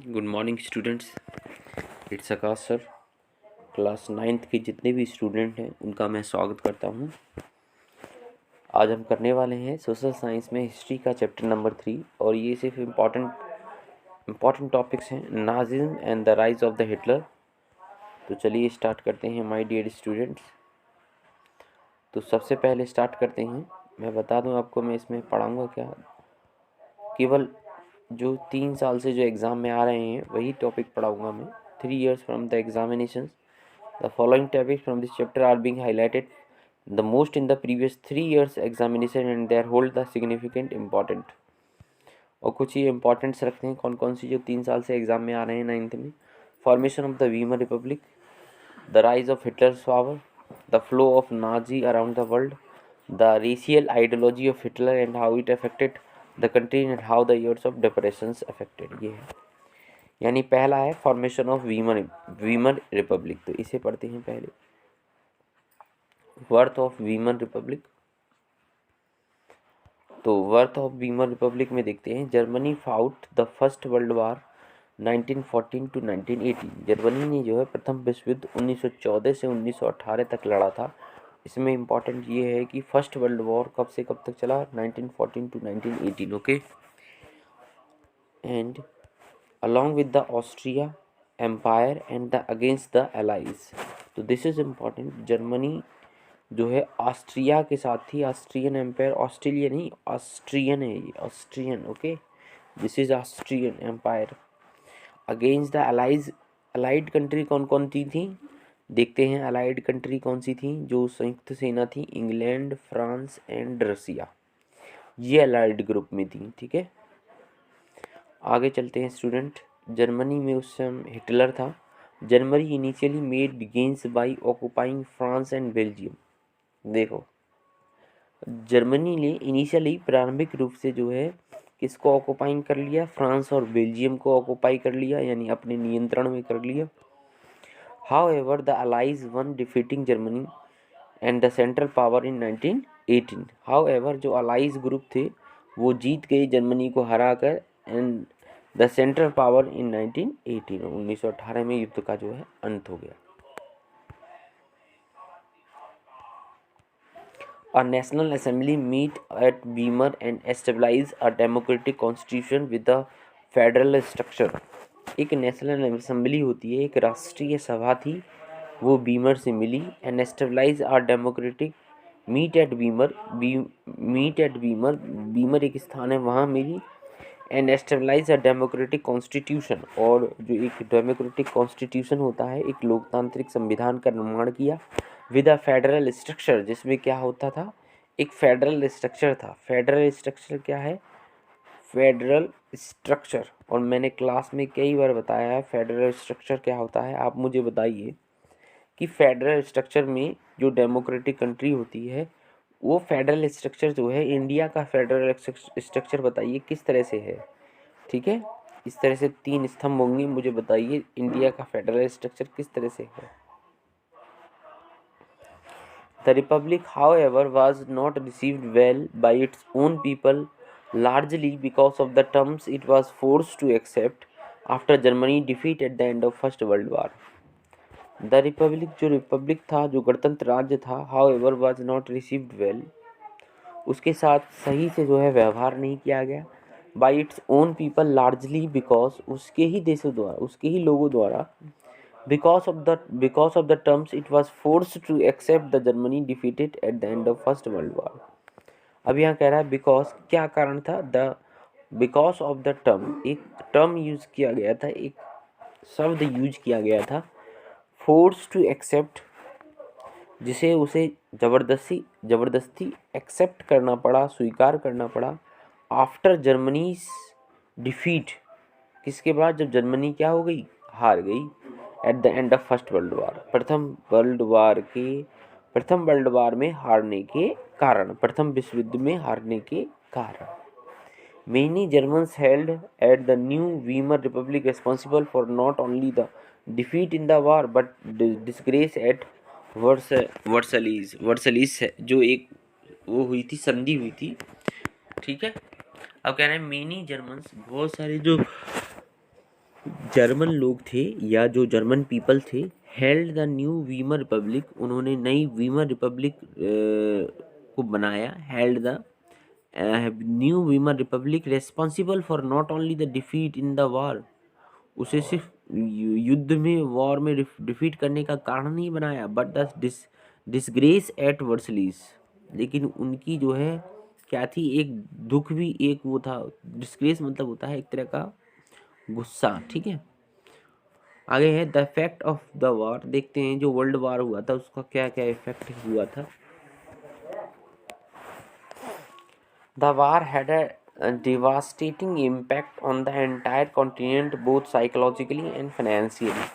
Good morning students, it's Akash sir. Class 9th के जितने भी स्टूडेंट हैं उनका मैं स्वागत करता हूं। आज हम करने वाले हैं सोशल साइंस में हिस्ट्री का चैप्टर नंबर 3 और ये सिर्फ इम्पॉर्टेंट टॉपिक्स हैं, Nazism and the rise of the Hitler. तो चलिए स्टार्ट करते हैं माय डियर स्टूडेंट्स। तो सबसे पहले स्टार्ट करते हैं। मैं बता दूं आपको मैं इसमें पढ़ाऊँगा क्या, केवल जो 3 साल से जो एग्ज़ाम में आ रहे हैं वही टॉपिक पढ़ाऊँगा मैं। 3 years from the examinations, the following topics from this chapter are being highlighted the most in the previous 3 years examination and they hold the significant important। और कुछ ही इम्पोर्टेंट्स रखते हैं कौन कौन सी जो 3 साल से एग्ज़ाम में आ रहे हैं 9th में। Formation of the Weimar Republic, the rise of Hitler's power, the flow of Nazi around the world, the racial ideology of Hitler and how it affected the country and how the years of depressions affected. ये है, यानी पहला है formation of Weimar Republic. तो इसे पढ़ते हैं पहले। Worth of Weimar Republic. तो वर्थ ऑफ वीमर रिपब्लिक में देखते हैं, Germany fought the first world war 1914 to 1918। Germany ने जो है प्रथम विश्व युद्ध 1914 से 1918 तक लड़ा था। इसमें इम्पॉर्टेंट ये है कि फर्स्ट वर्ल्ड वॉर कब से कब तक चला, 1914 to 1918। Okay, and along with the Austria Empire and the against the Allies। तो दिस इज इम्पॉर्टेंट। जर्मनी जो है ऑस्ट्रिया के साथ थी, ऑस्ट्रियन एम्पायर, ऑस्ट्रेलिया नहीं ऑस्ट्रियन है ये, Austrian. Okay, this is Austrian empire against the Allies. Allied country कौन कौन सी थी देखते हैं। अलाइड कंट्री कौन सी थी जो संयुक्त सेना थी, इंग्लैंड, फ्रांस एंड रसिया, ये अलाइड ग्रुप में थी। ठीक है, आगे चलते हैं स्टूडेंट। जर्मनी में उस समय हिटलर था। Germany initially made gains by occupying France and Belgium. देखो, जर्मनी ने इनिशियली प्रारंभिक रूप से जो है किसको ऑक्युपाइंग कर लिया, फ्रांस और बेल्जियम को ऑक्युपाई कर लिया, यानी अपने नियंत्रण में कर लिया। However the allies won defeating Germany and the central power in 1918। However जो अलाइज ग्रुप थे वो जीत गए जर्मनी को हराकर, and the central power in 1918। 1918 में युद्ध का जो है अंत हो गया। A national assembly meet at Weimar and establish a democratic constitution with a federal structure। एक नेशनल असेंबली होती है, एक राष्ट्रीय सभा थी, वो बीमर से मिली। And established a democratic met at Weimar, Weimar एक स्थान है वहाँ मिली। And established a democratic constitution, और जो एक डेमोक्रेटिक कॉन्स्टिट्यूशन होता है, एक लोकतांत्रिक संविधान का निर्माण किया। विद अ फेडरल स्ट्रक्चर, जिसमें क्या होता था, एक फेडरल स्ट्रक्चर था। फेडरल स्ट्रक्चर क्या है, फेडरल स्ट्रक्चर, और मैंने क्लास में कई बार बताया है फेडरल स्ट्रक्चर क्या होता है। आप मुझे बताइए कि फेडरल स्ट्रक्चर में जो डेमोक्रेटिक कंट्री होती है वो फेडरल स्ट्रक्चर जो है, इंडिया का फेडरल स्ट्रक्चर बताइए किस तरह से है। ठीक है, इस तरह से 3 स्तंभ होंगे, मुझे बताइए इंडिया का फेडरल स्ट्रक्चर किस तरह से है। The republic, however, was not received well by its own people, largely because of the terms it was forced to accept after Germany defeat at the end of First World War। The Republic, जो Republic था, जो गणतंत्र राज्य था, however was not received well, उसके साथ सही से जो है व्यवहार नहीं किया गया। By its own people, largely because, उसके ही देशों द्वारा, उसके ही लोगों द्वारा, because of the terms it was forced to accept the Germany defeated at the end of First World War। अब यहाँ कह रहा है बिकॉज, क्या कारण था, the because of the term, एक टर्म यूज किया गया था, एक शब्द यूज किया गया था, फोर्स टू एक्सेप्ट, जिसे उसे जबरदस्ती एक्सेप्ट करना पड़ा, स्वीकार करना पड़ा। आफ्टर जर्मनी डिफीट, किसके बाद, जब जर्मनी क्या हो गई, हार गई। At the end of first world war, प्रथम वर्ल्ड वार में हारने के कारण, प्रथम विश्व युद्ध में हारने के कारण। Many Germans held at the new Weimar republic responsible for not only the defeat in the war but disgrace at Versailles, जो एक वो हुई थी, संधि हुई थी। ठीक है, अब कह रहे हैं मेनी जर्मन्स, बहुत सारे जो जर्मन लोग थे या जो जर्मन पीपल थे, held the new Weimar Republic, उन्होंने नई वीमर रिपब्लिक को बनाया। Held the new Weimar Republic responsible for not only the defeat in the war, उसे सिर्फ युद्ध में, वॉर में डिफीट करने का कारण नहीं बनाया, बट द डिसग्रेस एट वर्सलीज, लेकिन उनकी जो है क्या थी, एक दुख भी, एक वो था। डिसग्रेस मतलब होता है एक तरह का गुस्सा, ठीक है। आगे है the effect of the war, देखते हैं जो वर्ल्ड वॉर हुआ था उसका क्या क्या इफेक्ट हुआ था। The war had a devastating impact on the entire continent both psychologically and financially।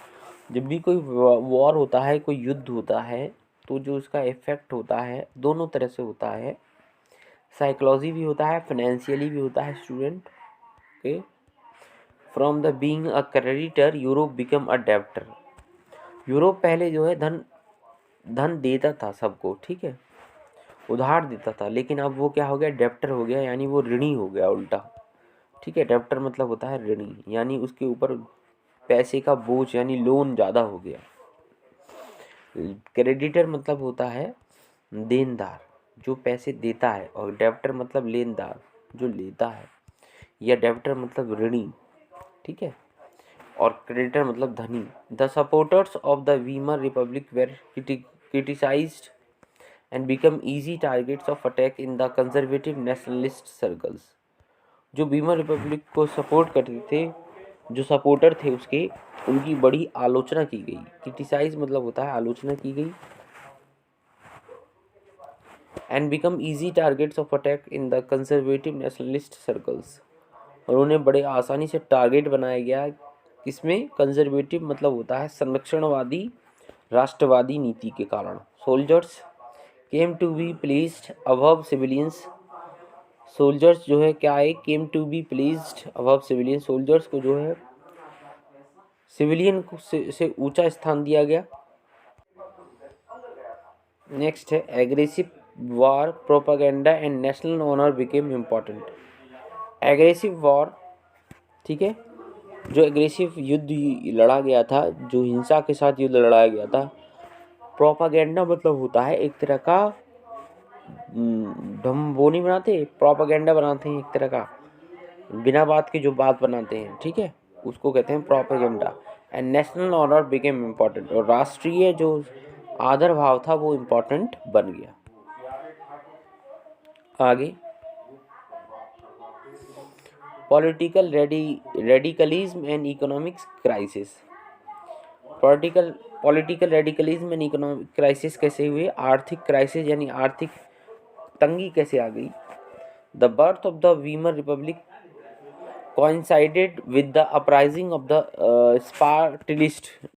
जब भी कोई वॉर होता है, कोई युद्ध होता है, तो जो उसका इफेक्ट होता है दोनों तरह से होता है, साइकोलॉजी भी होता है, फाइनेंशियली भी होता है student. Okay, from the being a creditor Europe become a debtor. Europe पहले जो है धन धन देता था सबको, ठीक है, उधार देता था, लेकिन अब वो क्या हो गया, डेब्टर हो गया, यानी वो ऋणी हो गया उल्टा, ठीक है। डेब्टर मतलब होता है ऋणी, यानी उसके ऊपर पैसे का बोझ यानी लोन ज़्यादा हो गया। क्रेडिटर मतलब होता है देनदार, जो पैसे देता है, और डेब्टर मतलब लेनदार, जो लेता है, या डेब्टर मतलब ऋणी, ठीक है, और क्रेडिटर मतलब धनी। The supporters of the Weimar republic were criticised and become easy targets of attack in the conservative nationalist circles. जो वीमर रिपब्लिक को सपोर्ट करते थे, जो सपोर्टर थे उसके, उनकी बड़ी आलोचना की गई। क्रिटिसाइज मतलब होता है आलोचना की गई। And become easy targets of attack in the conservative nationalist circles, और उन्हें बड़े आसानी से टारगेट बनाया गया। किसमें? कंजर्वेटिव मतलब होता है संरक्षणवादी, राष्ट्रवादी नीति के कारण। Soldiers came to be placed above civilians, soldiers जो है क्या है, came to be placed above civilian, soldiers को जो है सिविलियन से ऊंचा स्थान दिया गया। नेक्स्ट है aggressive war propaganda and national honour became important. Aggressive war, ठीक है, जो एग्रेसिव युद्ध लड़ा गया था, जो हिंसा के साथ युद्ध लड़ाया गया था। प्रोपागेंडा मतलब होता है एक तरह का हम वो नहीं बनाते, प्रोपागेंडा बनाते हैं एक तरह का, बिना बात के जो बात बनाते हैं, ठीक है, उसको कहते हैं propaganda. And national honour became important, और राष्ट्रीय जो आदर भाव था वो इम्पोर्टेंट बन गया। आगे political radicalism and economics crisis. Political radicalism and economic crisis कैसे हुए? आर्थिक क्राइसिस यानी आर्थिक तंगी कैसे आ गई? The birth of the Weimar Republic coincided with the uprising of the Spartalists